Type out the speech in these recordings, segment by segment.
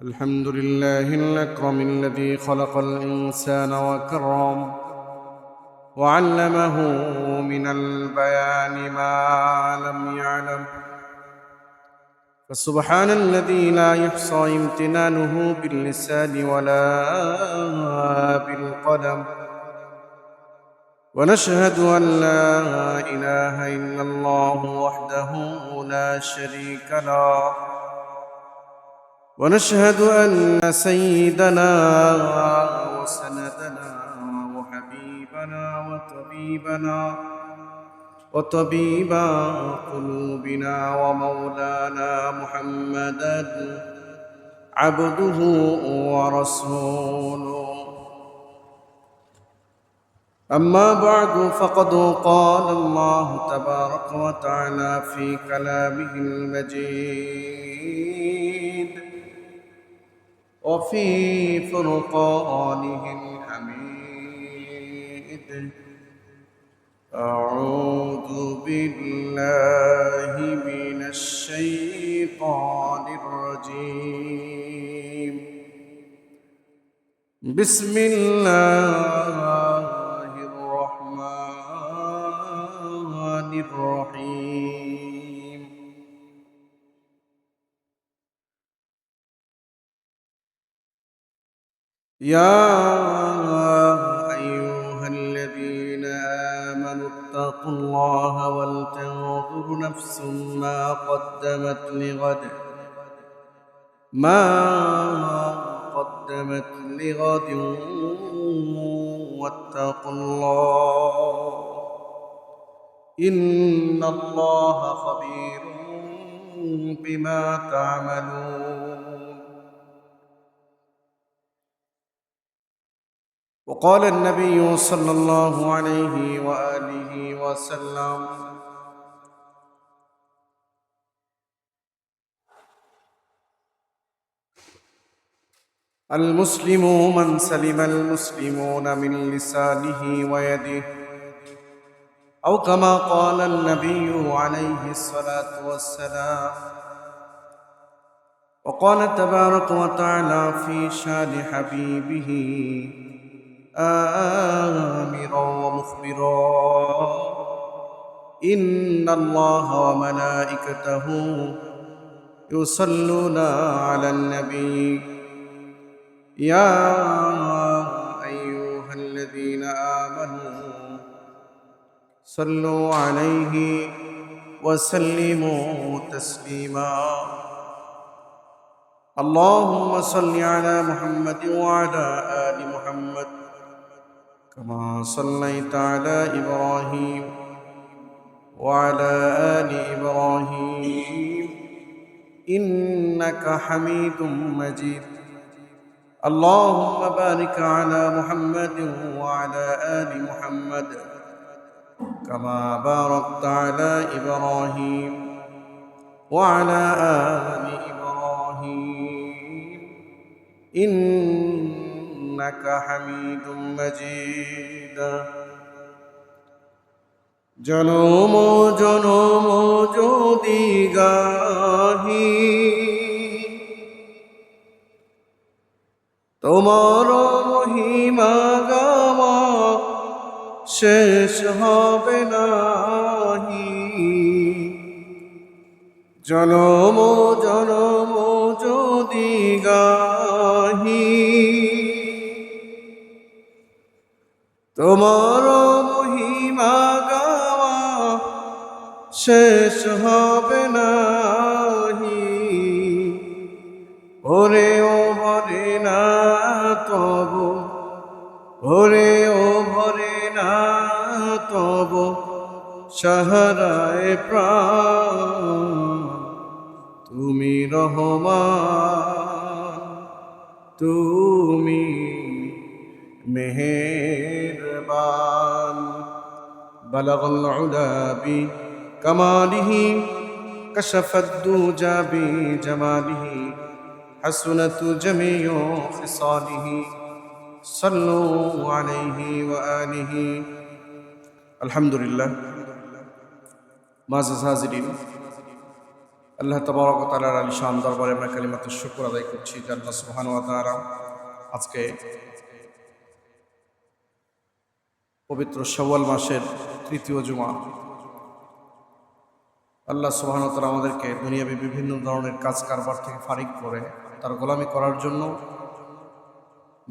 الحمد لله الأكرم الذي خلق الإنسان وكرم وعلمه من البيان ما لم يعلم، فسبحان الذي لا يحصى امتنانه باللسان ولا بالقلم، ونشهد أن لا إله إلا الله وحده لا شريك له، ونشهد أن سيدنا وسندنا وحبيبنا وطبيب قلوبنا ومولانا محمدا عبده ورسوله. أما بعد، فقد قال الله تبارك وتعالى في كلامه المجيد وفي فرقانه الحميد: أعوذ بالله من الشيطان الرجيم. بسم الله الرحمن الرحيم. يا أيها الذين آمنوا اتقوا الله ولتنظر نفس ما قدمت لغد واتقوا الله إن الله خبير بما تعملون. وقال النبي صلى الله عليه وآله وسلم: المسلم من سلم المسلمون من لسانه ويده، أو كما قال النبي عليه الصلاة والسلام. وقال تبارك وتعالى في شان حبيبه آمرا ومخبرا: إن الله وملائكته يصلون على النبي يا أيها الذين آمنوا صلوا عليه وسلموا تسليما. اللهم صل على محمد وعلى آل محمد كما صليت على إبراهيم وعلى آل إبراهيم إنك حميد مجيد. اللهم بارك على محمد وعلى آل محمد كما باركت على إبراهيم وعلى آل إبراهيم إنك حميد مجيد. জনম জনম যদি গাহি তোমার মহিমা গাওয়া শেষ হবে নাহি। জনম জনম যদি গাহি তোমার মহিমা গাওয়া শেষ হবে নাহি। ওরে ও ভরে না তবু, ওরে ও ভরে না তবু সাহারায় প্রাণ। তুমি রহমান, তুমি মেহেরবান। বালাগাল উলা বিকামালিহি কাশাফাদ দুজা বিজামালিহি হাসুনাত জামিউ খিসালিহি সাল্লু আলাইহি ওয়া আলিহি। আলহামদুলিল্লাহ। মুআজ্জাজ হাজিরিন, আল্লাহ তাবারক ওয়া তাআলার আলিশান দরবারে আমরা কালিমাতুশ শুকর আদায় করছি যে আল্লাহ সুবহানাহু ওয়া তাআলা আজকে পবিত্র শাওয়াল মাসের তৃতীয় জুমা। আল্লাহ সুবহানাহু ওয়া তাআলা আমাদেরকে দুনিয়াবী বিভিন্ন ধরনের কাজ কারবার থেকে ফারিগ করে তার গোলামি করার জন্য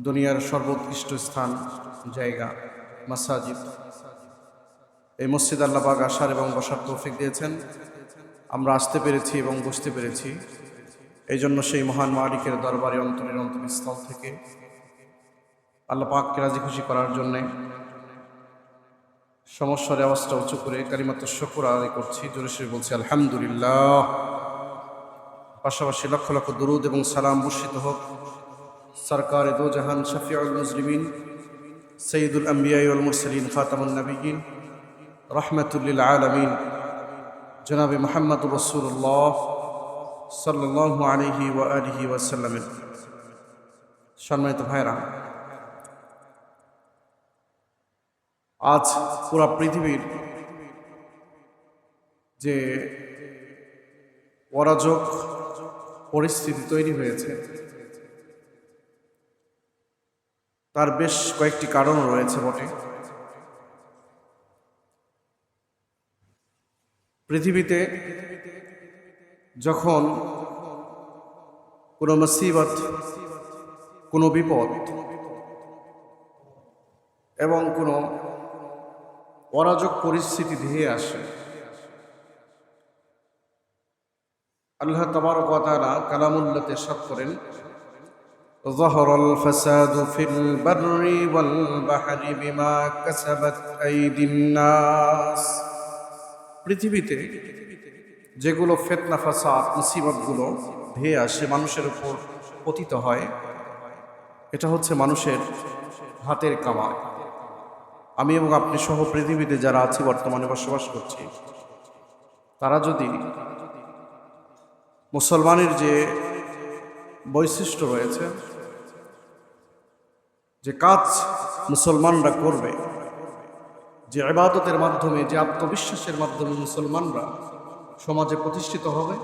দুনিয়ার সর্বোৎকৃষ্ট স্থান জায়গা মাসাজিদ, এই মসজিদ আল্লাহ পাক আসার এবং বসার তৌফিক দিয়েছেন। আমরা আসতে পেরেছি এবং বসতে পেরেছি, এই জন্য সেই মহান মালিকের দরবারে অন্তরের অন্তরস্থল থেকে আল্লাহ পাককে রাজি খুশি করার জন্যে সমস্যার আওয়াজটা উঁচু করে কালিমাতুশ শুকর আদায় করছি, জোরে সোরে বলছি আলহামদুলিল্লাহ। পাশাপাশি লক্ষ লক্ষ দুরুদ এবং সালাম বর্ষিত হোক সরকারে দো জাহান শফিউল মুজরিমিন সৈয়দুল আম্বিয়া ওয়াল মুরসালিন খাতামুন নবিয়্যিন রাহমাতুল লিল আলামিন জনাবে মুহাম্মদুর রাসূলুল্লাহ সাল্লাল্লাহু আলাইহি ওয়া আলিহি ওয়াসাল্লামের। সম্মানিত ভাইরা, আজ পুরা পৃথিবীর যে অরাজক পরিস্থিতি তৈরি হয়েছে তার বেশ কয়েকটি কারণ রয়েছে বটে। পৃথিবীতে যখন কোনো মুসিবত, কোনো বিপদ এবং কোনো অরাজক পরিস্থিতি ধেয়ে আসে, আল্লাহ তাবারক ওয়া তাআলা কালামুল্লাহতে ইরশাদ করেন যাহারাল ফাসাদু ফিল বাররি ওয়াল বাহরি বিমা কাসাবাত আইদিন নাস। পৃথিবীতে যেগুলো ফিতনা ফাসাদ মুসিবতগুলো ধেয়ে আসে, মানুষের উপর পতিত হয়, এটা হচ্ছে মানুষের হাতের কামাই। আমি এবং আপনি সহ পৃথিবীতে যারা আছি বর্তমানে বসবাস করছি, তারা যদি মুসলমানের যে বৈশিষ্ট্য রয়েছে, যে কাজ মুসলমানরা করবে, যে ইবাদতের মাধ্যমে, যে আত্মবিশ্বাসের মাধ্যমে মুসলমানরা সমাজে প্রতিষ্ঠিত হবে,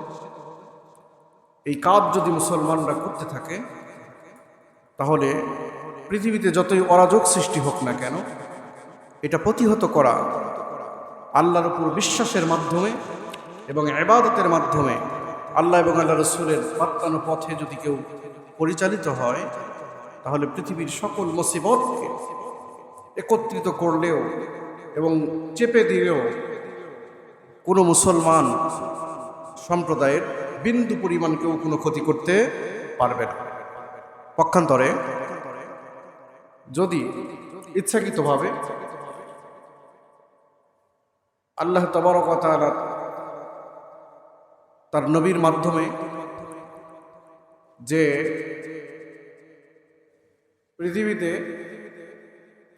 এই কাজ যদি মুসলমানরা করতে থাকে, তাহলে পৃথিবীতে যতই অরাজক সৃষ্টি হোক না কেন, এটা প্রতিহত করা আল্লাহর উপর বিশ্বাসের মাধ্যমে এবং ইবাদতের মাধ্যমে, আল্লাহ এবং আল্লাহ রসুলের বাত্তানো পথে যদি কেউ পরিচালিত হয়, তাহলে পৃথিবীর সকল মুসিবতকে একত্রিত করলেও এবং চেপে দিলেও কোনো মুসলমান সম্প্রদায়ের বিন্দু পরিমাণ কেউ কোনো ক্ষতি করতে পারবে না। পক্ষান্তরে যদি ইচ্ছাকৃতভাবে আল্লাহ তাবারক ওয়া তাআলা তার নবীর মাধ্যমে যে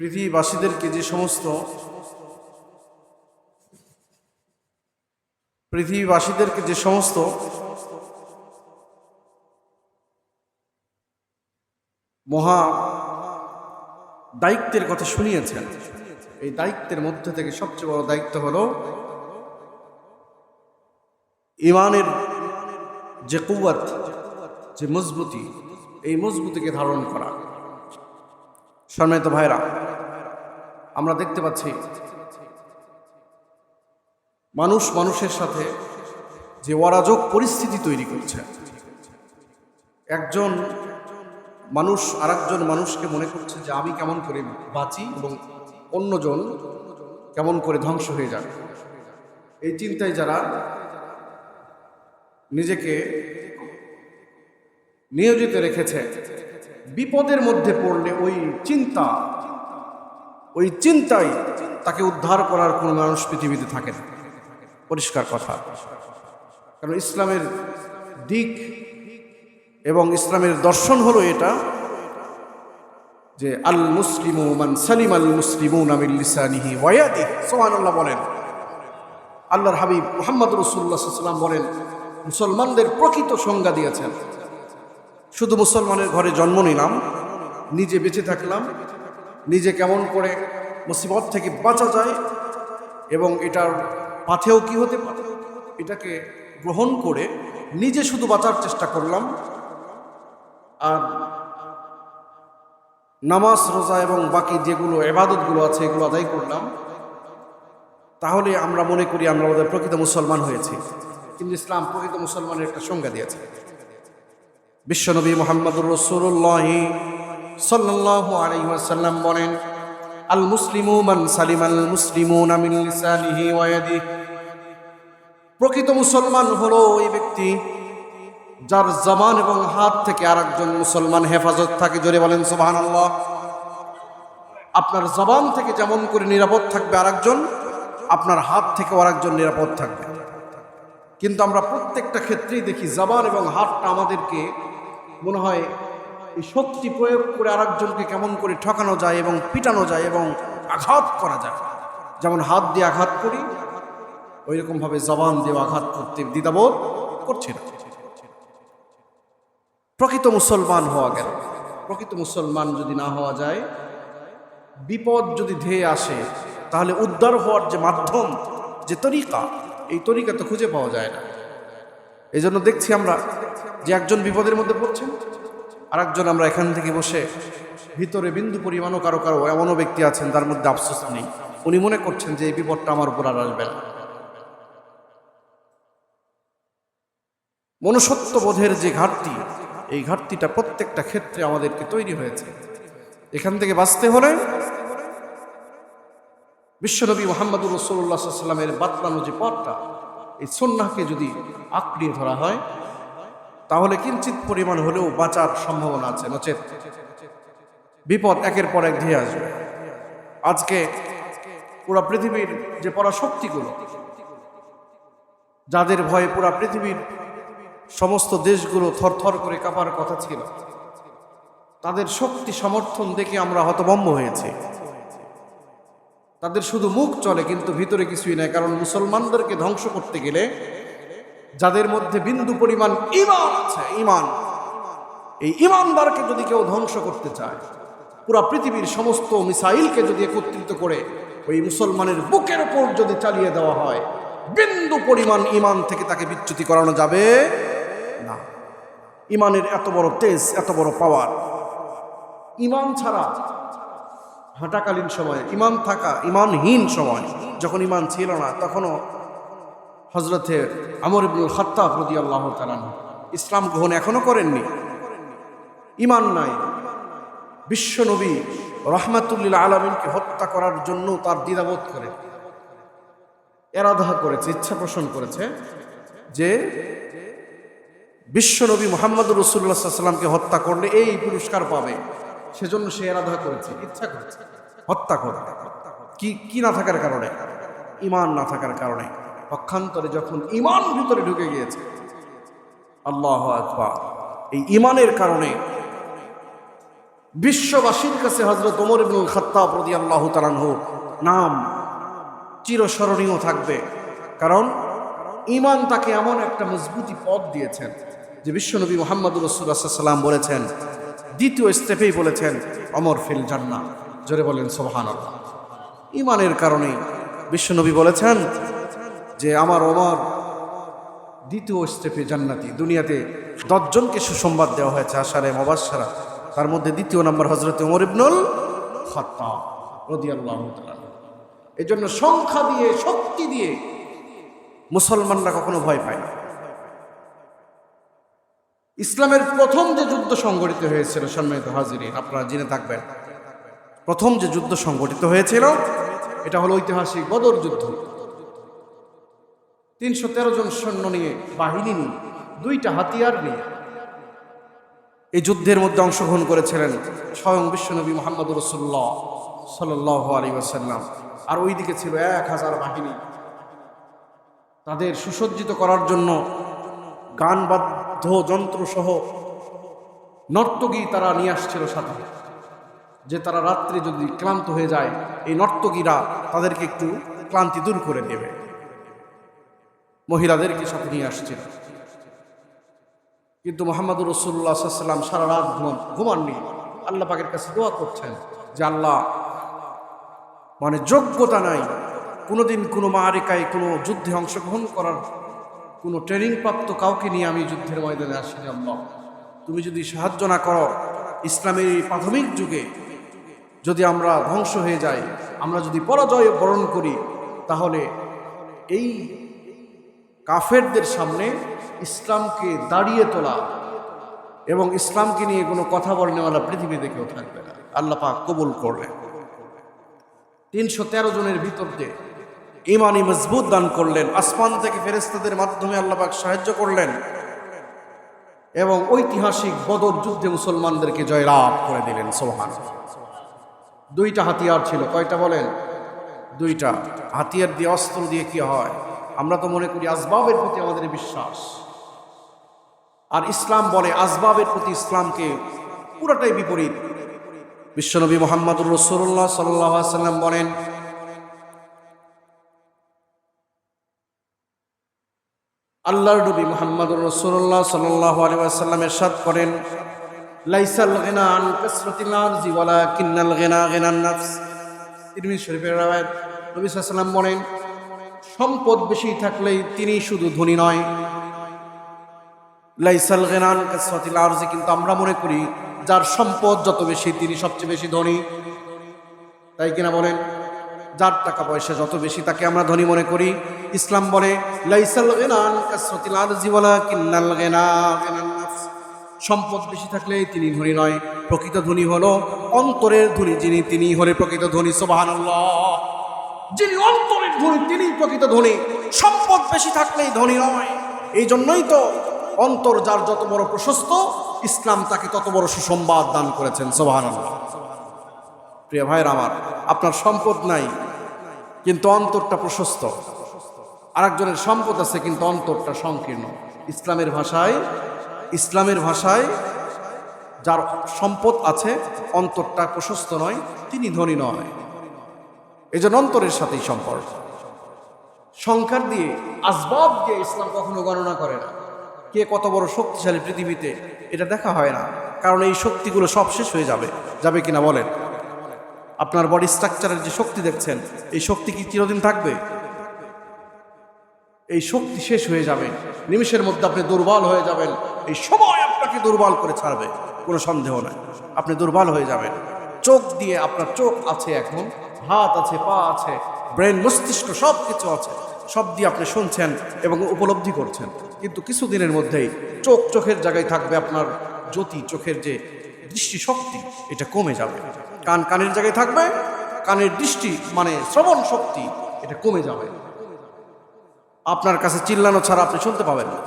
পৃথিবীবাসীদেরকে যে সমস্ত মহা দায়িত্বের কথা শুনিয়েছেন, এই দায়িত্বের মধ্যে থেকে সবচেয়ে বড় দায়িত্ব হলো ঈমানের যে কুওয়াত, যে মজবুতি, এই মজবুতিকে ধারণ করা। সম্মানিত ভাইরা, আমরা দেখতে পাচ্ছি মানুষ মানুষের সাথে যে অরাজক পরিস্থিতি তৈরি করছে। একজন মানুষ আরেকজন মানুষকে মনে করছে যে আমি কেমন করে বাঁচি এবং অন্যজন কেমন করে ধ্বংস হয়ে যাবে। এই চিন্তায় যারা নিজেকে নিয়োজিত রেখেছে, বিপদের মধ্যে পড়লে ওই চিন্তায় তাকে উদ্ধার করার কোনো মানুষ পৃথিবীতে থাকে না। পরিষ্কার কথা। কারণ ইসলামের দিক এবং ইসলামের দর্শন হলো এটা যে আল মুসলিমু মান সালিম আল মুসলিমুনা মিন লিসানিহি ওয়া ইয়াদিহি। সুবহানাল্লাহ বলেন। আল্লাহর হাবিব মুহাম্মদ রাসূলুল্লাহ সাল্লাল্লাহু আলাইহি ওয়াসাল্লাম বলেন, মুসলমানদের প্রকৃত সংজ্ঞা দিয়েছেন, শুধু মুসলমানের ঘরে জন্ম নিলাম, নিজে বেঁচে থাকলাম, নিজে কেমন করে মুসিবত থেকে বাঁচা যায় এবং এটার পাথেও কি হতে পারে, এটাকে গ্রহণ করে নিজে শুধু বাঁচার চেষ্টা করলাম, আর নামাজ রোজা এবং বাকি যেগুলো ইবাদতগুলো আছে এগুলো আদায় করলাম, তাহলে আমরা মনে করি আমরা আমাদের প্রকৃত মুসলমান হয়েছি। কিন্তু ইসলাম প্রকৃত মুসলমানের একটা সংজ্ঞা দিয়েছে। বিশ্বনবী মুহাম্মদুর রাসূলুল্লাহ সাল্লাল্লাহু আলাইহি ওয়াসাল্লাম বলেন, আল মুসলিমু মান সালিমাল মুসলিমুনা মিন লিসানিহি ওয়া ইয়াদিহি। প্রকৃত মুসলমান হলো ওই ব্যক্তি যার জবান এবং হাত থেকে আরেকজন মুসলমান হেফাজত থাকে। জোরে বলেন সুবহানাল্লাহ। আপনার জবান থেকে যেমন করে নিরাপদ থাকবে আরেকজন, আপনার হাত থেকে আরেকজন নিরাপদ থাকবে। কিন্তু আমরা প্রত্যেকটা ক্ষেত্রেই দেখি জবান এবং হাতটা আমাদেরকে মনে হয় এই শক্তি প্রয়োগ করে আরেকজনকে কেমন করে ঠকানো যায় এবং পিটানো যায় এবং আঘাত করা যায়। যেমন হাত দিয়ে আঘাত করি, ওই রকমভাবে জবান দিয়ে আঘাত করতে দ্বিধাবোধ করছে না। প্রকৃত মুসলমান হওয়া গেল। প্রকৃত মুসলমান যদি না হওয়া যায়, বিপদ যদি ধেয়ে আসে, তাহলে উদ্ধার হওয়ার যে মাধ্যম, যে তরিকা, এই তরিকা তো খুঁজে পাওয়া যায় না। এই জন্য দেখছি আমরা যে একজন বিপদের মধ্যে পড়ছেন, আর একজন আমরা এখান থেকে বসে ভিতরে বিন্দু পরিমাণও কারো কারো এমনও ব্যক্তি আছেন তার মধ্যে আফসোস নেই। উনি মনে করছেন যে এই বিপদটা আমার উপর আর আসবে না। মনুষ্যত্ববোধের যে ঘাটতি, এই ঘাটতিটা প্রত্যেকটা ক্ষেত্রে আমাদেরকে তৈরি হয়েছে। এখান থেকে বাঁচতে হলে বিশ্বনবী মুহাম্মদুর রাসূলুল্লাহ সাল্লাল্লাহু আলাইহি ওয়াসাল্লামের বাতলানো যে পথটা, এই সুন্নাহকে যদি আঁকড়িয়ে ধরা হয়, তাহলে কিঞ্চিত পরিমাণ হলেও বাঁচার সম্ভাবনা আছে। নচেত বিপদ একের পর এক ধেয়ে আসবে। আজকে পুরা পৃথিবীর যে পরাশক্তিগুলো, যাদের ভয়ে পুরা পৃথিবীর সমস্ত দেশগুলো থরথর করে কাঁপার কথা ছিল, তাদের শক্তি সমর্থন দেখে আমরা হতভম্ব হয়েছি। তাদের শুধু মুখ চলে কিন্তু ভিতরে কিছুই নাই। কারণ মুসলমানদেরকে ধ্বংস করতে গেলে যাদের মধ্যে বিন্দু পরিমাণ ঈমান আছে, ঈমান, এই ঈমানদারকে যদি কেউ ধ্বংস করতে চায়, পুরা পৃথিবীর সমস্ত মিসাইলকে যদি একত্রিত করে ওই মুসলমানের বুকের উপর যদি চালিয়ে দেওয়া হয়, বিন্দু পরিমাণ ঈমান থেকে তাকে বিচ্যুতি করানো যাবে না। ঈমানের এত বড় তেজ, এত বড় পাওয়ার। ঈমান ছাড়া হাঁটাকালীন সময়, ঈমান থাকা, ঈমানহীন সময়, যখন ঈমান ছিল না, তখনও হযরতে আমর ইবনুল খাত্তাব রাদিয়াল্লাহু তাআলা ইসলাম গ্রহণ এখনো করেননি। ঈমান নাই। বিশ্বনবী রাহমাতুল লিল আলামিনকে হত্যা করার জন্য তার দ্বিধাবোধ করে এরাদা করেছে, ইচ্ছা পোষণ করেছে যে বিশ্বনবী মুহাম্মদুর রাসূলুল্লাহ সাল্লাল্লাহু আলাইহি ওয়াসাল্লামকে হত্যা করলে এই পুরস্কার পাবে। সেজন্য সে এরাদা করেছে, ইচ্ছা করেছে হত্যা করে। কি না থাকার কারণে? ঈমান না থাকার কারণে। পক্ষান্তরে যখন ঈমান ভিতরে ঢুকে গিয়েছে, আল্লাহু আকবার, এই ঈমানের কারণে বিশ্ববাসীর কাছে হযরত ওমর ইবনুল খাত্তাব রাদিয়াল্লাহু তাআলা আনহু নাম চিরস্মরণীয় থাকবে। কারণ ঈমান তাকে এমন একটা মজবুতি পথ দিয়েছেন যে বিশ্বনবী মুহাম্মদুর রাসূলুল্লাহ সাল্লাল্লাহু আলাইহি ওয়াসাল্লাম বলেছেন, দ্বিতীয় স্টেপেই বলেছেন, ওমর ফিল জান্নাহ। জোরে বলেন সুবহানাল্লাহ। ঈমানের কারণে বিশ্বনবী বলেছেন যে আমার ওমর দ্বিতীয় স্টেপে জান্নাতি। দুনিয়াতে 10 জনকে সুসংবাদ দেওয়া হয়েছে আশারে মুবাশশারা, তার মধ্যে দ্বিতীয় নম্বর হযরত ওমর ইবনুল খাত্তাব রাদিয়াল্লাহু তাআলা। এজন্য সংখ্যা দিয়ে, শক্তি দিয়ে মুসলমানরা কখনো ভয় পায় না। ইসলামের প্রথম যে যুদ্ধ সংগঠিত হয়েছিল, সম্মানিত হাজিরিন, আপনারা জেনে থাকবেন, প্রথম যে যুদ্ধ সংগঠিত হয়েছিল এটা হলো ঐতিহাসিক বদর যুদ্ধ। 313 জন সৈন্য নিয়ে, বাহিনী নিয়ে, 2টা হাতিয়ার নিয়ে এই যুদ্ধের মধ্যে অংশগ্রহণ করেছিলেন স্বয়ং বিশ্বনবী মুহাম্মদুর রাসূলুল্লাহ সাল্লাল্লাহু আলাইহি ওয়াসাল্লাম। আর ওইদিকে ছিল 1000 বাহিনী। তাদের সুসজ্জিত করার জন্য গানবাদ্য যন্ত্র সহ নর্তকী তারা নিয়ে আসছিল সাথে, যে তারা রাত্রে যদি ক্লান্ত হয়ে যায়, এই নর্তকীরা তাদেরকে একটু ক্লান্তি দূর করে দেবে। মহিলাদেরকে সাথে নিয়ে আসছিল। কিন্তু মুহাম্মদুর রাসূলুল্লাহ সাল্লাল্লাহু আলাইহি ওয়াসাল্লাম সারা রাত ঘুমাননি। আল্লাহ পাকের কাছে দোয়া করছেন যে আল্লাহ, মানে যোগ্যতা নাই, কোনোদিন কোনো মারিকায়, কোনো যুদ্ধে অংশগ্রহণ করার কোনো ট্রেনিং প্রাপ্ত কাউকে নিয়ে আমি যুদ্ধের ময়দানে আসিনি আল্লাহ। তুমি যদি সাহায্য না করো, ইসলামের এই প্রাথমিক যুগে যদি আমরা ধ্বংস হয়ে যাই, আমরা যদি পরাজয় বরণ করি, তাহলে এই কাফেরদের সামনে ইসলামকে দাঁড়িয়ে তোলা এবং ইসলামকে নিয়ে কোনো কথা বলনেওয়ালা পৃথিবীতে কেউ থাকবে না। আল্লাহ পাক কবুল করলেন। 313 জনের ভিতর দিয়ে ইমানি মজবুত দান করলেন। আসমান থেকে ফেরেশতাদের মাধ্যমে আল্লাহ পাক সাহায্য করলেন এবং ঐতিহাসিক বদর যুদ্ধে মুসলমানদেরকে জয়লাভ করে দিলেন। সুবহানাল্লাহ। 2টা হাতিয়ার ছিল। কয়টা বলেন? 2টা হাতিয়ার দিয়ে, অস্ত্র দিয়ে কি হয়? আমরা তো মনে করি আসবাবের প্রতি আমাদের বিশ্বাস, আর ইসলাম বলে আসবাবের প্রতি ইসলামকে পুরোটাই বিপরীত। বিশ্বনবী মুহাম্মদুর রাসূলুল্লাহ সাল্লাল্লাহু আলাইহি ওয়াসাল্লাম বলেন, আল্লাহর নবী মুহাম্মদুর রাসূলুল্লাহ সাল্লাল্লাহু আলাইহি ওয়াসাল্লাম ইরশাদ করেন, লাইসাল গিনা আন কাসরাতিল আরজি ওয়ালাকিন্নাল গিনা গিনান নাফস। তিরমিজি শরীফের রাওয়ায়াত। নবী সাল্লাল্লাহু আলাইহি ওয়াসাল্লাম বলেন, সম্পদ বেশি থাকলেই তিনি শুধু ধনী নয়। লাইসাল গিনা আন কাসরাতিল আরজি, কিন্তু আমরা মনে করি যার সম্পদ যত বেশি তিনি সবচেয়ে বেশি ধনী। তাই কিনা বলেন? যার টাকা পয়সা যত বেশি তাকে আমরা ধনী মনে করি। ইসলাম বলে লাইসাল গিনা আন কাসরাতিল আরজি ওয়ালাকিন্নাল গিনা গিনান নাফস। সম্পদ বেশি থাকলে তিনি ধনী নয়, প্রকৃত ধনী হলো অন্তরের ধনী যিনি, তিনি হলে প্রকৃত ধনী। সুবহানাল্লাহ। যিনি অন্তরের ধনী তিনি প্রকৃত ধনী, সম্পদ বেশি থাকলেই ধনী নয়। এই জন্যই তো অন্তর যার যত বড় প্রশস্ত, ইসলাম তাকে তত বড় সুসংবাদ দান করেছেন। সুবহানাল্লাহ। প্রিয় ভাইরা আমার, আপনার সম্পদ নাই কিন্তু অন্তরটা প্রশস্ত, আরেকজনের সম্পদ আছে কিন্তু অন্তরটা সংকীর্ণ। ইসলামের ভাষায় যার সম্পদ আছে অন্তরটা প্রশস্ত নয়, তিনি ধনী নয়। এই জন্য অন্তরের সাথেই সম্পর্ক। সংখ্যার দিয়ে, আসবাব দিয়ে ইসলাম কখনো গণনা করে না। কে কত বড় শক্তিশালী পৃথিবীতে এটা দেখা হয় না, কারণ এই শক্তিগুলো সব শেষ হয়ে যাবে কিনা বলেন? আপনার বডি স্ট্রাকচারের যে শক্তি দেখছেন, এই শক্তি কি চিরদিন থাকবে? এই শক্তি শেষ হয়ে যাবে, নিমিষের মধ্যে আপনি দুর্বল হয়ে যাবেন। এই সময় আপনাকে দুর্বল করে ছাড়বে, কোনো সন্দেহ নাই। আপনি দুর্বল হয়ে যাবেন। চোখ দিয়ে, আপনার চোখ আছে এখন, হাত আছে, পা আছে, ব্রেন, মস্তিষ্ক সব কিছু আছে, সব দিয়ে আপনি শুনছেন এবং উপলব্ধি করছেন, কিন্তু কিছুদিনের মধ্যেই চোখের জায়গায় থাকবে আপনার জ্যোতি, চোখের যে দৃষ্টি শক্তি এটা কমে যাবে। কানের জায়গায় থাকবে, কানের দৃষ্টি মানে শ্রবণ শক্তি এটা কমে যাবে। আপনার কাছে চিল্লানো ছাড়া আপনি শুনতে পাবেন না,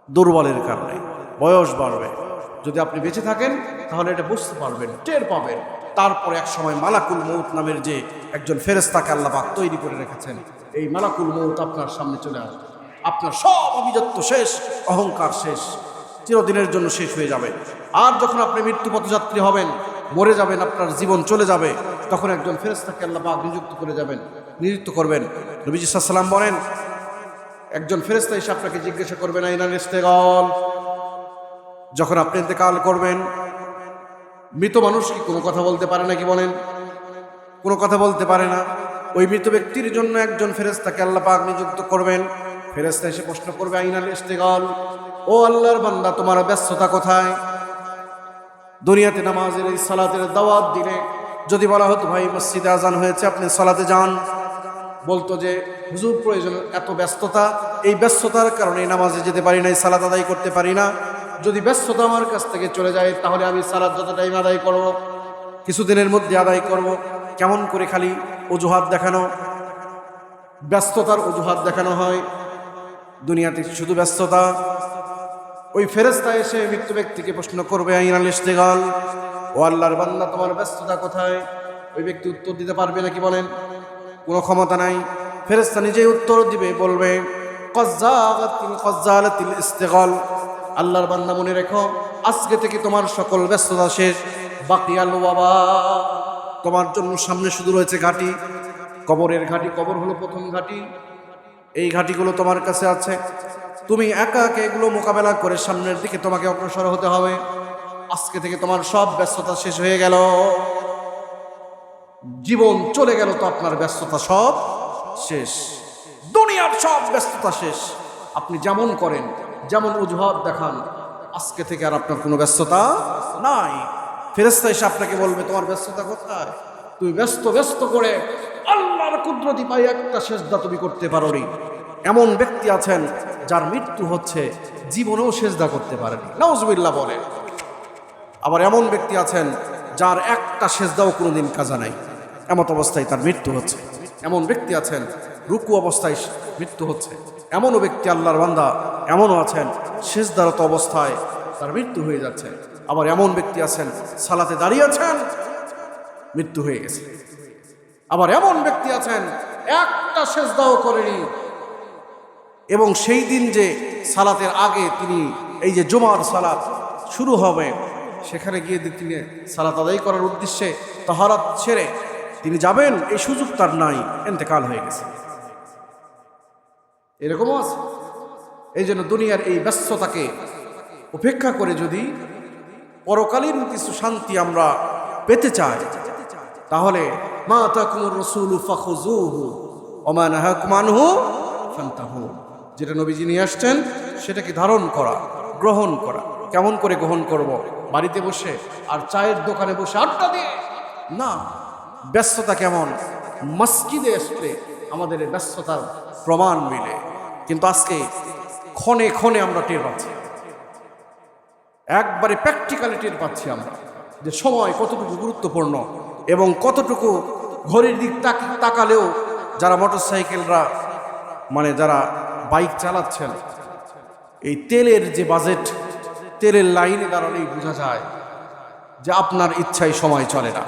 দুর্বলের কারণে। বয়স বাড়বে, যদি আপনি বেঁচে থাকেন তাহলে এটা বুঝতে পারবেন, টের পাবেন। তারপরে এক সময় মালাকুল মউত নামের যে একজন ফেরেশতাকে আল্লাহ পাক তৈরি করে রেখেছেন, এই মালাকুল মউত আপনার সামনে চলে আসবে। আপনার সব আভিজাত্য শেষ, অহংকার শেষ, চিরদিনের জন্য শেষ হয়ে যাবে। আর যখন আপনি মৃত্যু পথযাত্রী হবেন, মরে যাবেন, আপনার জীবন চলে যাবে, তখন একজন ফেরেশতাকে আল্লাহ পাক নিযুক্ত করবেন। নবীজি সাল্লাল্লাহু আলাইহি ওয়াসাল্লাম বলেন, একজন ফেরেশতা এসে আপনাকে জিজ্ঞাসা করবেন, আইনাল ইস্তেগাল। যখন আপনি ইন্তেকাল করবেন, মৃত মানুষ কি কোনো কথা বলতে পারে নাকি বলেন? কোনো কথা বলতে পারে না। ওই মৃত ব্যক্তির জন্য একজন ফেরেশতাকে আল্লাহ পাক নিযুক্ত করবেন। ফেরেশতা এসে প্রশ্ন করবে, আইনাল ইস্তেগাল, ও আল্লাহর বান্দা তোমার ব্যস্ততা কোথায়? দুনিয়াতে নামাজের এই সালাতের দাওয়াত দিলে যদি বলা হতো ভাই মসজিদে আজান হয়েছে আপনি সালাতে যান, বলতো যে হুজুর প্রয়োজন, এত ব্যস্ততা, এই ব্যস্ততার কারণে নামাজে যেতে পারি না, সালাত আদায় করতে পারি না। যদি ব্যস্ততা আমার কাছ থেকে চলে যায় তাহলে আমি সালাত যত টাইম আদায় করব, কিছুদিনের মধ্যে আদায় করব। কেমন করে খালি অজুহাত দেখানো, ব্যস্ততার অজুহাত দেখানো হয়। দুনিয়াতে শুধু ব্যস্ততা। ওই ফেরেশতা এসে মৃত্যু ব্যক্তিকে প্রশ্ন করবে, আইনাল ইস্তেগাল, ও আল্লাহর বান্দা তোমার ব্যস্ততা কোথায়? ওই ব্যক্তি উত্তর দিতে পারবে নাকি বলেন? কোনো ক্ষমতা নাই। ফেরেশতা নিজেই উত্তর দিবে, বলবে কজ্জালাতিল ইস্তেগাল, আল্লাহর বান্দা মনে রেখো আজকে থেকে তোমার সকল ব্যস্ততা শেষ। বাকিয়াল ওয়াবা, তোমার জন্য সামনে শুধু রয়েছে ঘাটি, কবরের ঘাটি। কবর হলো প্রথম ঘাটি, এই ঘাটিগুলো তোমার কাছে আছে। তুমি একা একা এগুলো মোকাবেলা করে সামনের দিকে তোমাকে অগ্রসর হতে হবে। আজকে থেকে তোমার সব ব্যস্ততা শেষ হয়ে গেল, জীবন চলে গেল তো আপনার ব্যস্ততা সব শেষ, দুনিয়ার সব ব্যস্ততা শেষ। আপনি যেমন করেন, যেমন অজুহাত দেখান, আজকে থেকে আর আপনার কোনো ব্যস্ততা নাই। ফেরেশতা এসে আপনাকে বলবে তোমার ব্যস্ততা কোথায়? তুমি ব্যস্ত ব্যস্ত করে আল্লাহর কুদরতি পাই একটা সেজদা তুমি করতে পারোনি। এমন ব্যক্তি আছেন যার মৃত্যু হচ্ছে, জীবনেও সেজদা করতে পারেনি, নাউজুবিল্লাহ বলেন। আবার এমন ব্যক্তি আছেন যার একটা সেজদাও কোনোদিন কাজা নাই, এমত অবস্থায় তার মৃত্যু হচ্ছে। এমন ব্যক্তি আছেন রুকু অবস্থায় মৃত্যু হচ্ছে। এমনও ব্যক্তি আল্লাহর বান্দা এমনও আছেন সেজদারত অবস্থায় তার মৃত্যু হয়ে যাচ্ছে। আবার এমন ব্যক্তি আছেন সালাতে দাঁড়িয়ে আছেন, মৃত্যু হয়ে গেছে। আবার এমন ব্যক্তি আছেন একটা সেজদাও করেনি, এবং সেই দিন যে সালাতের আগে তিনি এই যে জুমার সালাত শুরু হবে সেখানে গিয়ে তিনি সালাত আদায় করার উদ্দেশ্যে তাহারাত ছেড়ে তিনি যাবেন, এই সুযোগ তার নাই, ইন্তেকাল হয়ে গেছে। এরকমও আছে। এই জন্য দুনিয়ার এই ব্যস্ততাকে উপেক্ষা করে যদি পরকালীন কিছু শান্তি আমরা পেতে চাই, তাহলে মা আতাকুমুর রাসূলু ফাখুযুহু ওয়া মা নাহাকুম আনহু ফান্তাহু, যেটা নবীজি নিয়ে আসছেন সেটাকে ধারণ করা, গ্রহণ করা। কেমন করে গ্রহণ করব? বাড়িতে বসে আর চায়ের দোকানে বসে আড্ডা দিয়ে না। ব্যস্ততা কেমন? মসজিদে আসলে আমাদের ব্যস্ততার প্রমাণ মিলে, কিন্তু আজকে ক্ষণে ক্ষণে আমরা টের পাচ্ছি, একবারে প্র্যাকটিক্যালি টের পাচ্ছি আমরা যে সময় কতটুকু গুরুত্বপূর্ণ, এবং কতটুকু ঘড়ির দিক তাকালেও যারা মোটরসাইকেলরা মানে যারা বাইক চালাচ্ছেন, এই তেলের যে বাজেট, তেলের লাইনে দাঁড়ালেই বোঝা যায় যে আপনার ইচ্ছায় সময় চলে না।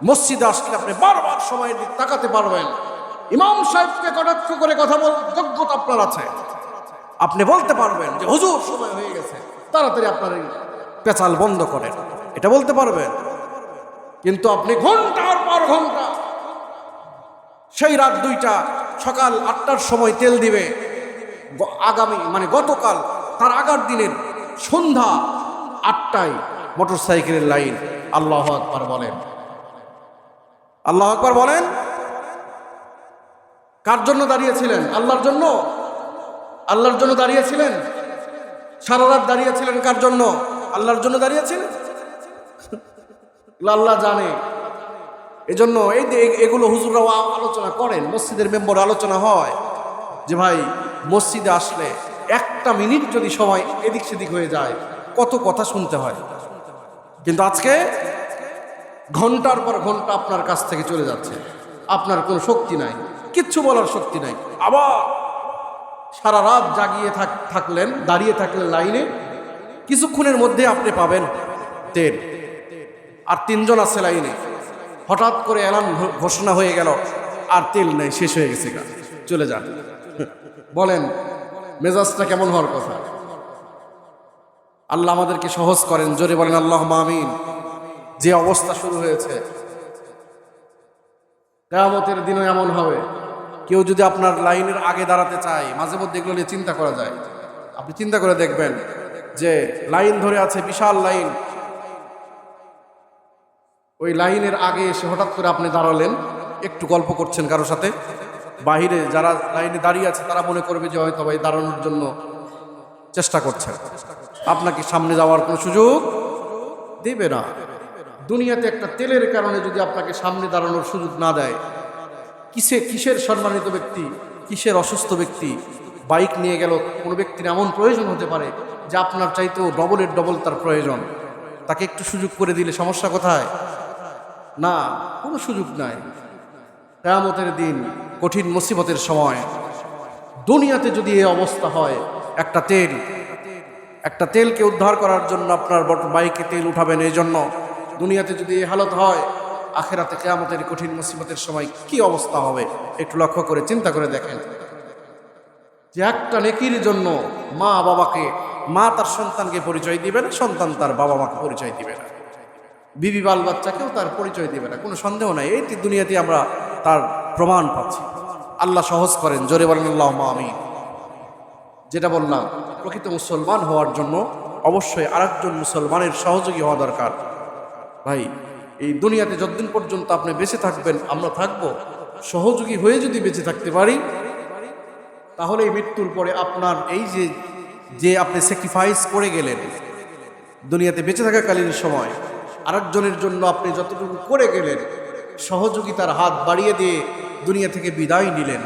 মসজিদে আসলে আপনি বারবার সময়ের দিক তাকাতে পারবেন। ইমাম সাহেবকে কটাক্ষ করে কথা বলার যোগ্যতা আপনার আছে। আপনি বলতে পারবেন যে হুজুর সময় হয়ে গেছে, তাড়াতাড়ি আপনার এই পেঁচাল বন্ধ করেন, এটা বলতে পারবেন। কিন্তু আপনি ঘন্টার পর ঘন্টা, সেই রাত 2টা সকাল 8টার সময় তেল দিবে, আগামী মানে গতকাল তার আগার দিনের সন্ধ্যা 8টায় মোটরসাইকেলের লাইন। আল্লাহু আকবার বলেন, আল্লাহু আকবার বলেন। কার জন্য দাঁড়িয়েছিলেন? আল্লাহর জন্য। আল্লাহর জন্য দাঁড়িয়েছিলেন। সারা রাত দাঁড়িয়েছিলেন কার জন্য? আল্লাহর জন্য দাঁড়িয়েছিলেন। আল্লাহ জানে। এজন্য এগুলো হুজুররাও আলোচনা করেন, মসজিদের মেম্বার আলোচনা হয় যে ভাই মসজিদে আসলে একটা মিনিট যদি সময় এদিক সেদিক হয়ে যায় কত কথা শুনতে হয়। কিন্তু আজকে ঘন্টার পর ঘন্টা আপনার কাছ থেকে চলে যাচ্ছে, আপনার কোনো শক্তি নাই, কিচ্ছু বলার শক্তি নাই। আবার সারা রাত জাগিয়ে থাকলেন, দাঁড়িয়ে থাকলেন লাইনে, কিছুক্ষণের মধ্যে আপনি পাবেন তেল। আর 3 জন আছে লাইনে, হঠাৎ করে এলান ঘোষণা হয়ে গেল আর তেল নেই, শেষ হয়ে গেছে, চলে যান। বলেন মেজাজটা কেমন হওয়ার কথা? আল্লাহ আমাদেরকে সহজ করেন, জোরে বলেন আল্লাহুম্মা আমিন। যে অবস্থা শুরু হয়েছে, কিয়ামতের দিনও এমন হবে। কেউ যদি আপনার লাইনের আগে দাঁড়াতে চায়, মাঝে মধ্যে এগুলো নিয়ে চিন্তা করা যায়। আপনি চিন্তা করে দেখবেন যে লাইন ধরে আছে, বিশাল লাইন, ওই লাইনের আগে এসে হঠাৎ করে আপনি দাঁড়ালেন, একটু গল্প করছেন কারোর সাথে, বাহিরে যারা লাইনে দাঁড়িয়ে আছে তারা মনে করবে যে হয়তো ভাই দাঁড়ানোর জন্য চেষ্টা করছেন, আপনাকে সামনে যাওয়ার কোনো সুযোগ দেবে না। দুনিয়াতে একটা তেলের কারণে যদি আপনাকে সামনে দাঁড়ানোর সুযোগ না দেয়, কিসের সম্মানিত ব্যক্তি, কিসের অসুস্থ ব্যক্তি বাইক নিয়ে গেল, কোনো ব্যক্তির এমন প্রয়োজন হতে পারে যে আপনার চাইতেও ডবলের ডবল তার প্রয়োজন, তাকে একটু সুযোগ করে দিলে সমস্যা কোথায়? না, কোনো সুযোগ নাই। কিয়ামতের দিন, কঠিন মুসিবতের সময় দুনিয়াতে যদি এই অবস্থা হয়, একটা তেলকে উদ্ধার করার জন্য আপনার বাইকে তেল উঠাবেন, এই জন্য দুনিয়াতে যদি এই হালত হয়, আখিরাতে কিয়ামতের কঠিন মুসিবতের সময় কি অবস্থা হবে একটু লক্ষ্য করে চিন্তা করে দেখেন। যে একটা নেকির জন্য মা তার সন্তানকে পরিচয় দিবে না, সন্তান তার বাবা মাকে পরিচয় দিবে না, বিবি বাল বাচ্চাকেও তার পরিচয় দিবে না, কোনো সন্দেহ নাই। এই দুনিয়াতে আমরা তার প্রমাণ পাচ্ছি। আল্লাহ সহজ করেন, জোরে বলেন আল্লাহুম্মা আমিন। যেটা বললাম, প্রকৃত মুসলমান হওয়ার জন্য অবশ্যই আরেকজন মুসলমানের সহযোগী হওয়া দরকার। ভাই এই দুনিয়াতে যতদিন পর্যন্ত আপনি বেঁচে থাকবেন, আমরা থাকবো, সহযোগী হয়ে যদি বেঁচে থাকতে পারি তাহলে এই মৃত্যুর পরে আপনার এই যে যে আপনি স্যাক্রিফাইস করে গেলেন দুনিয়াতে বেঁচে থাকাকালীন সময়, আরেকজনের জন্য আপনি যতটুকু করে গেলেন, সহযোগিতার হাত বাড়িয়ে দিয়ে দুনিয়া থেকে বিদায় নিলেন,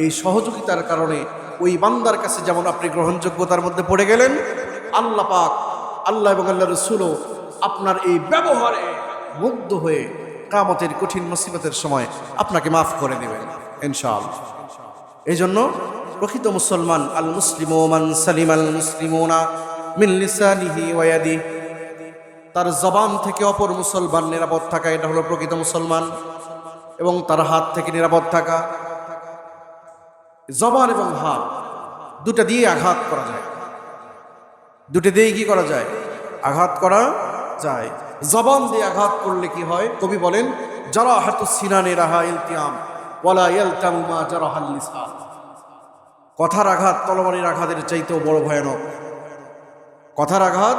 এই সহযোগিতার কারণে ওই বান্দার কাছে যেমন আপনি গ্রহণযোগ্যতার মধ্যে পড়ে গেলেন, আল্লাহ পাক, আল্লাহ এবং আল্লাহ রসুলও আপনার এই ব্যবহারে মুগ্ধ হয়ে কিয়ামতের কঠিন মুসিবতের সময় আপনাকে মাফ করে দেবেন ইনশাআল্লাহ। এই জন্য প্রকৃত মুসলমান আল মুসলিমু মান সালিমাল মুসলিমুনা মিন লিসানিহি ওয়া ইয়াদিহি, তার জবান থেকে অপর মুসলমান নিরাপদ থাকা, এটা হলো প্রকৃত মুসলমান। এবং তার হাত থেকে নিরাপদ থাকা। জবান এবং হাত দুটা দিয়ে আঘাত করা যায়, দুটো দিয়ে কি করা যায়? আঘাত করা যায়। জবান দিয়ে আঘাত করলে কি হয়? কবি বলেন, জারাহাতুস সিনানি রাহা ইলতিয়াম ওয়ালা ইয়ালতামু মা জারাহাল লিসান। কথার আঘাত তরবারির আঘাতের চাইতেও বড় ভয়ানক। কথার আঘাত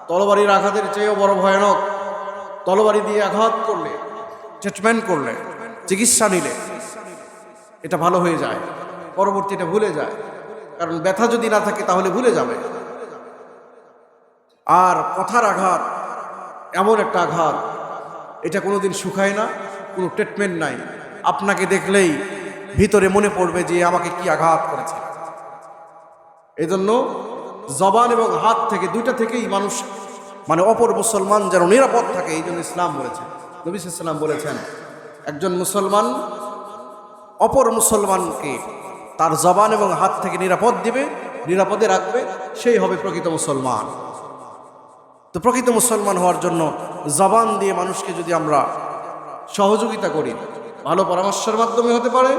তরবারির আঘাতের চেয়েও বড় ভয়ানক। তরবারি দিয়ে আঘাত করলে, ট্রিটমেন্ট করলে, চিকিৎসা নিলে এটা ভালো হয়ে যায়, পরবর্তীটা ভুলে যায়। কারণ ব্যথা যদি না থাকে তাহলে ভুলে যাবে। আর কথার আঘাত এমন একটা আঘাত, এটা কোনোদিন শুকায় না, কোনো ট্রিটমেন্ট নাই। আপনাকে দেখলেই ভিতরে মনে পড়বে যে আমাকে কি আঘাত করেছে। এই জন্য জবান এবং হাত থেকে, দুইটা থেকেই মানুষ মানে অপর মুসলমান যেন নিরাপদ থাকে, এই জন্য ইসলাম বলেছেন, নবী সাল্লাল্লাহু আলাইহি ওয়াসাল্লাম বলেছেন, একজন মুসলমান অপর মুসলমানকে তার জবান এবং হাত থেকে নিরাপদ দিবে, নিরাপদে রাখবে, সেই হবে প্রকৃত মুসলমান। তো প্রকৃত মুসলমান হওয়ার জন্য জবান দিয়ে মানুষকে যদি আমরা সহযোগিতা করি, ভালো পরামর্শের মাধ্যমে হতে পারে,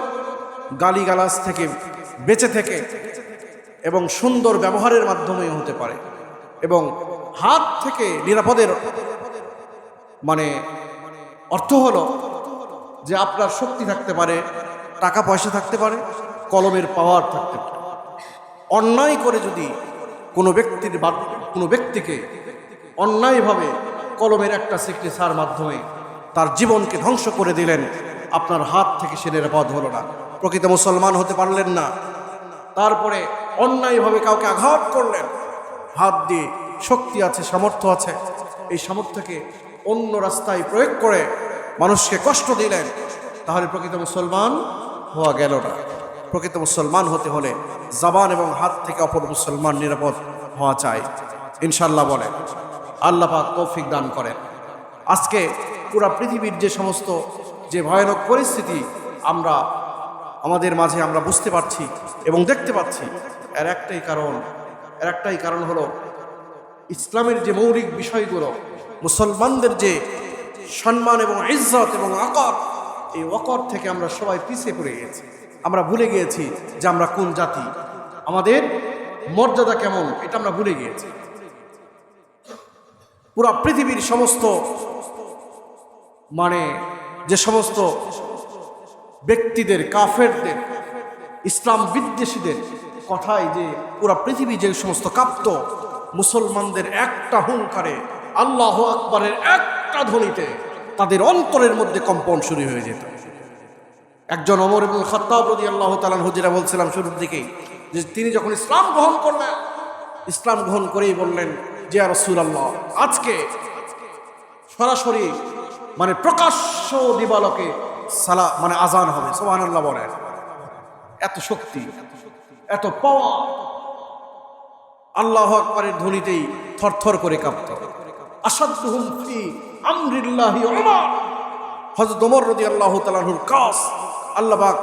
গালিগালাজ থেকে বেঁচে থেকে, এবং সুন্দর ব্যবহারের মাধ্যমেও হতে পারে। এবং হাত থেকে নিরাপদের মানে অর্থ হলো যে আপনার শক্তি থাকতে পারে, টাকা পয়সা থাকতে পারে, কলমের পাওয়ার থাকতে পারে। অন্যায় করে যদি কোনো ব্যক্তিকে অন্যায়ভাবে কলমের একটা সিগনেচার মাধ্যমে তার জীবনকে ধ্বংস করে দিলেন, আপনার হাত থেকে সে নিরাপদ হলো না, প্রকৃত মুসলমান হতে পারলেন না। তারপরে অন্যায়ভাবে কাউকে আঘাত করলেন, হাত দিয়ে শক্তি আছে, সামর্থ্য আছে, এই সামর্থ্যকে অন্য রাস্তায় প্রয়োগ করে মানুষকে কষ্ট দিলেন, তাহলে প্রকৃত মুসলমান হওয়া গেল না। প্রকৃত মুসলমান হতে হলে জবান এবং হাত থেকে অপর মুসলমান নিরাপদ হওয়া চাই ইনশাআল্লাহ। বলে আল্লাহ পাক তৌফিক দান করেন। আজকে পুরা পৃথিবীর যে সমস্ত যে ভয়ানক পরিস্থিতি আমাদের মাঝে আমরা বুঝতে পারছি এবং দেখতে পাচ্ছি, এর একটাই কারণ হলো ইসলামের যে মৌলিক বিষয়গুলো, মুসলমানদের যে সম্মান এবং ইজ্জত এবং ওয়াকর, এই ওয়াকর থেকে আমরা সবাই পিছিয়ে পড়ে গেছি। আমরা ভুলে গিয়েছি যে আমরা কোন জাতি, আমাদের মর্যাদা কেমন, এটা আমরা ভুলে গিয়েছি। পুরা পৃথিবীর সমস্ত মানে যে সমস্ত ব্যক্তিদের, কাফেরদের, ইসলাম বিদ্বেষীদের কথায় যে পুরা পৃথিবী যে সমস্ত কাঁপত, মুসলমানদের একটা হুঙ্কারে, আল্লাহু আকবারের একটা ধ্বনিতে তাদের অন্তরের মধ্যে কম্পন শুরু হয়ে যেত। একজন ওমর ইবনুল খাত্তাব রাদিয়াল্লাহু তাআলা আনহু, যেটা বলছিলাম শুরুর দিকেই, যে তিনি যখন ইসলাম গ্রহণ করলেন, ইসলাম গ্রহণ করেই বললেন যে ইয়া রাসূলুল্লাহ, আজকে সরাসরি মানে প্রকাশ্য দিবালোকে সালা মানে আজান হবে। সুবহানাল্লাহ বলেন। এত শক্তি, এত পাওয়া, আল্লাহু আকবারের ধ্বনিতেই থরথর করে কাঁপত। আসাদুহুম ফি আমরিল্লাহি উমর, হযরত ওমর রাদিয়াল্লাহু তাআলা আনহুর কাজ, আল্লাহ পাক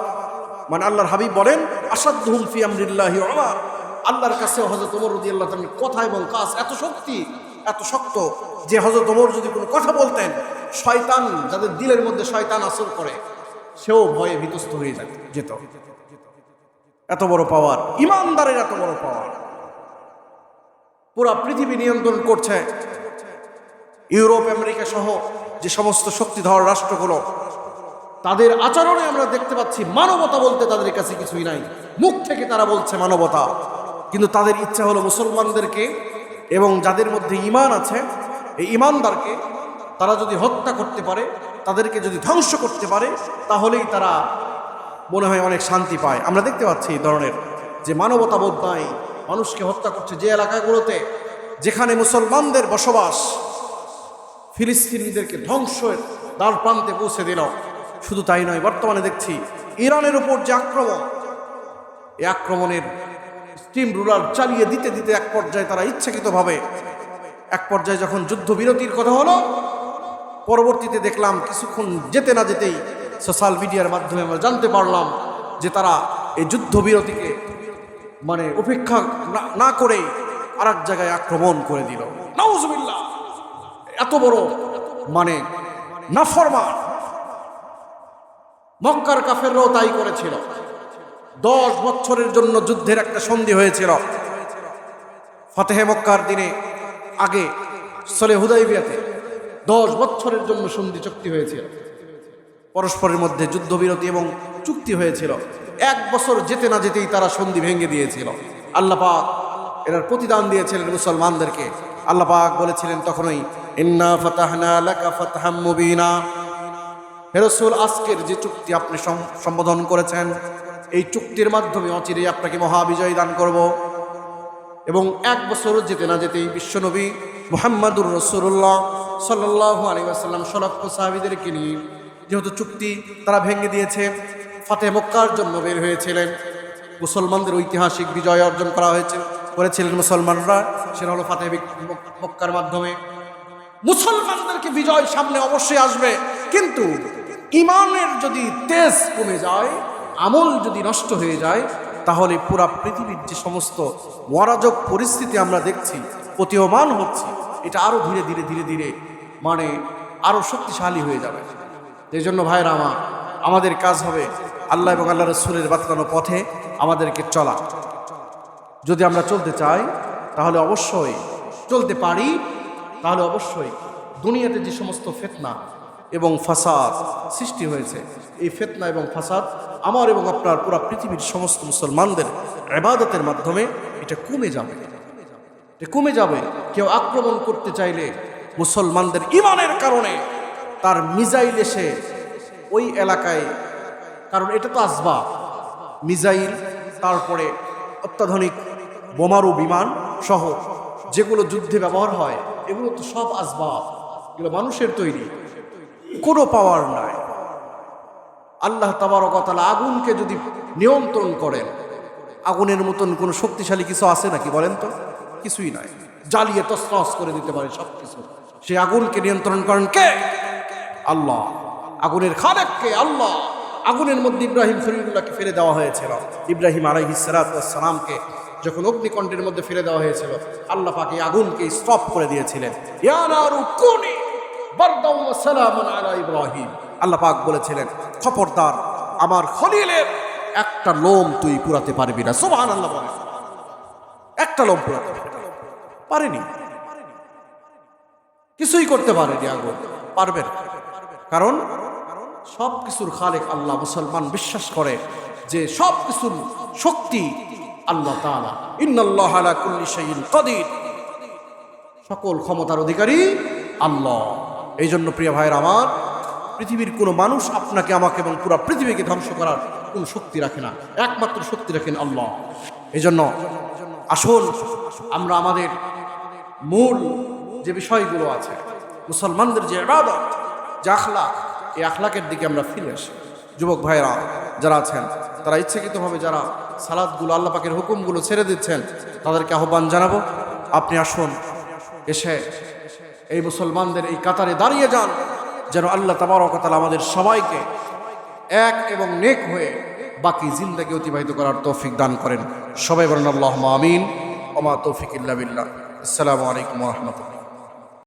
মানে আল্লাহর হাবিব বলেন, আসাদুহুম ফি আমরিল্লাহি উমর, আল্লাহর কাছে হযরত ওমর রাদিয়াল্লাহু তাআলার কথা এবং কাজ এত শক্তি, এত শক্ত যে হযরত ওমর যদি কোনো কথা বলতেন, শয়তান, যাদের দিলের মধ্যে শয়তান আসর করে, সেও ভয়ে ভীতস্ত হয়ে যেত। এত বড় পাওয়ার, ইমানদারের এত বড় পাওয়ার। পুরা পৃথিবী নিয়ন্ত্রণ করছে ইউরোপ, আমেরিকা সহ যে সমস্ত শক্তিধর রাষ্ট্রগুলো, তাদের আচরণে আমরা দেখতে পাচ্ছি মানবতা বলতে তাদের কাছে কিছুই নাই। মুখ থেকে তারা বলছে মানবতা, কিন্তু তাদের ইচ্ছা হলো মুসলমানদেরকে এবং যাদের মধ্যে ঈমান আছে, এই ঈমানদারকে তারা যদি হত্যা করতে পারে, তাদেরকে যদি ধ্বংস করতে পারে, তাহলেই তারা মনে হয় অনেক শান্তি পায়। আমরা দেখতে পাচ্ছি এই ধরনের যে মানবতাবোধ নাই, মানুষকে হত্যা করছে যে এলাকাগুলোতে যেখানে মুসলমানদের বসবাস, ফিলিস্তিনিদেরকে ধ্বংসের দ্বার প্রান্তে পৌঁছে দিল। শুধু তাই নয়, বর্তমানে দেখছি ইরানের উপর যে আক্রমণ, এই আক্রমণের স্টিম রুলার চালিয়ে দিতে দিতে এক পর্যায়ে তারা ইচ্ছাকৃতভাবে এক পর্যায়ে যখন যুদ্ধবিরতির কথা হলো, পরবর্তীতে দেখলাম কিছুক্ষণ যেতে না যেতেই সোশ্যাল মিডিয়ার মাধ্যমে আমরা জানতে পারলাম যে তারা এই যুদ্ধবিরতিকে মানে উপেক্ষা না করেই আর এক জায়গায় আক্রমণ করে দিল। নাউজুবিল্লাহ! এত বড় মানে নাফরমান! মক্কার কাফেররাও তাই করেছিল। 10 বছরের জন্য যুদ্ধের একটা সন্ধি হয়েছিল ফাতেহে মক্কার দিনে, আগে সলে হুদাইবিয়াতে 10 বছরের জন্য সন্ধি চুক্তি হয়েছিল। পরস্পরের মধ্যে যুদ্ধবিরতি এবং চুক্তি হয়েছিল। 1 বছর যেতে না যেতেই তারা সন্ধি ভেঙে দিয়েছিল। আল্লাহ পাক এর প্রতিদান দিয়েছিলেন মুসলমানদেরকে। আল্লাহ পাক বলেছিলেন তখনই, ইন্না ফাতাহনা লাকা ফাতহাম মুবিনা, হে রাসূল, আজকের যে চুক্তি আপনি সম্বোধন করেছেন, এই চুক্তির মাধ্যমে অচিরেই আপনাকে মহাবিজয় দান করব। এবং 1 বছর যেতে না যেতেই বিশ্বনবী মুহাম্মাদুর রাসূলুল্লাহ সাল্লাল্লাহু আলাইহি ওয়াসাল্লাম সলক্ষ সাহাবীদেরকে নিয়ে, যেহেতু চুক্তি তারা ভেঙে দিয়েছে, ফাতেহ মক্কার জন্য বের হয়েছিলেন। মুসলমানদের ঐতিহাসিক বিজয় অর্জন করেছিলেন মুসলমানরা, সেটা হলো ফাতেহ মক্কার মাধ্যমে। মুসলমানদেরকে বিজয় সামনে অবশ্যই আসবে, কিন্তু ইমানের যদি তেজ কমে যায়, আমল যদি নষ্ট হয়ে যায়, তাহলে পুরা পৃথিবীর যে সমস্ত অরাজক পরিস্থিতি আমরা দেখছি, প্রতীয়মান হচ্ছে, এটা আরো ধীরে ধীরে ধীরে ধীরে মানে আরো শক্তিশালী হয়ে যাবে। এই জন্য ভাইরা আমাদের কাজ হবে আল্লাহ এবং আল্লাহ রাসূলের বাতলানো পথে আমাদেরকে চলা। যদি আমরা চলতে চাই, তাহলে অবশ্যই চলতে পারি, তাহলে অবশ্যই দুনিয়াতে যে সমস্ত ফিতনা এবং ফাসাদ সৃষ্টি হয়েছে, এই ফিতনা এবং ফাসাদ আমার এবং আপনার পুরো পৃথিবীর সমস্ত মুসলমানদের ইবাদতের মাধ্যমে এটা কমে যাবে। এটা কমে যাবে। কেউ আক্রমণ করতে চাইলে মুসলমানদের ইমানের কারণে তার মিসাইল এসে ওই এলাকায়, কারণ এটা তো আসবাব, মিসাইল, তারপরে অত্যাধুনিক বোমারু বিমান সহ যেগুলো যুদ্ধে ব্যবহার হয়, এগুলো তো সব আসবাব, এগুলো মানুষের তৈরি, কোনো পাওয়ার নাই। আল্লাহ তাবারক ওয়া তাআলা আগুনকে যদি নিয়ন্ত্রণ করেন, আগুনের মতন কোনো শক্তিশালী কিছু আছে নাকি বলেন তো? কিছুই নাই। জ্বালিয়ে তছনছ করে দিতে পারে সব কিছু। সেই আগুনকে নিয়ন্ত্রণ করেন কে? আল্লাহ। আগুনের খালেক কে? আল্লাহ। আগুনের মধ্যে ইব্রাহিম খলিলুল্লাহকে ফেলে দেওয়া হয়েছিল। ইব্রাহিম আলাইহিস সালাতু ওয়াস সালামকে যখন অগ্নিকণ্ঠের মধ্যে ফেলে দেওয়া হয়েছিল, আল্লাহ পাক এই আগুনকে স্টপ করে দিয়েছিলেন। ইয়া নারু কুনি বারদাও ওয়া সালামুন আলা ইব্রাহিম। আল্লাহ পাক বলেছিলেন, খবরদার, আমার খলিলের একটা লোম তুই পুরাতে পারবি না। সুবহানাল্লাহ বলেন, একটা লোম পুরাতে পারেনি, কিছুই করতে পারেনি আগুন, পারবে না। কারণ সব কিছুর খালেক আল্লাহ। মুসলমান বিশ্বাস করে যে সব কিছুর শক্তি আল্লাহ তাআলা। ইন্নাল্লাহা আলা কুল্লি শাইইন কাদির, সকল ক্ষমতার অধিকারী আল্লাহ। এই জন্য প্রিয় ভাইয়ের আমার, পৃথিবীর কোনো মানুষ আপনাকে, আমাকে এবং পুরো পৃথিবীকে ধ্বংস করার কোনো শক্তি রাখে না, একমাত্র শক্তি রাখেন আল্লাহ। এই জন্য আসুন আমরা আমাদের মূল যে বিষয়গুলো আছে, মুসলমানদের যে ইবাদত, যে আখলাক, এই আখলাকের দিকে আমরা ফিরে আসি। যুবক ভাইরা যারা আছেন, তারা ইচ্ছাকৃতভাবে যারা সালাতগুলো, আল্লাহ পাকের হুকুমগুলো ছেড়ে দিচ্ছেন, তাদেরকে আহ্বান জানাবো, আপনি আসুন, এসে এই মুসলমানদের এই কাতারে দাঁড়িয়ে যান, যেন আল্লাহ তাবারক ওয়া তাআলা আমাদের সবাইকে এক এবং নেক হয়ে বাকি জিন্দেগি অতিবাহিত করার তৌফিক দান করেন। সবাই বলেন আল্লাহুম্মা আমিন। ওয়া মা তৌফিক ইল্লা বিল্লাহ। আসসালামু আলাইকুম ওয়া রাহমাতুল্লাহ।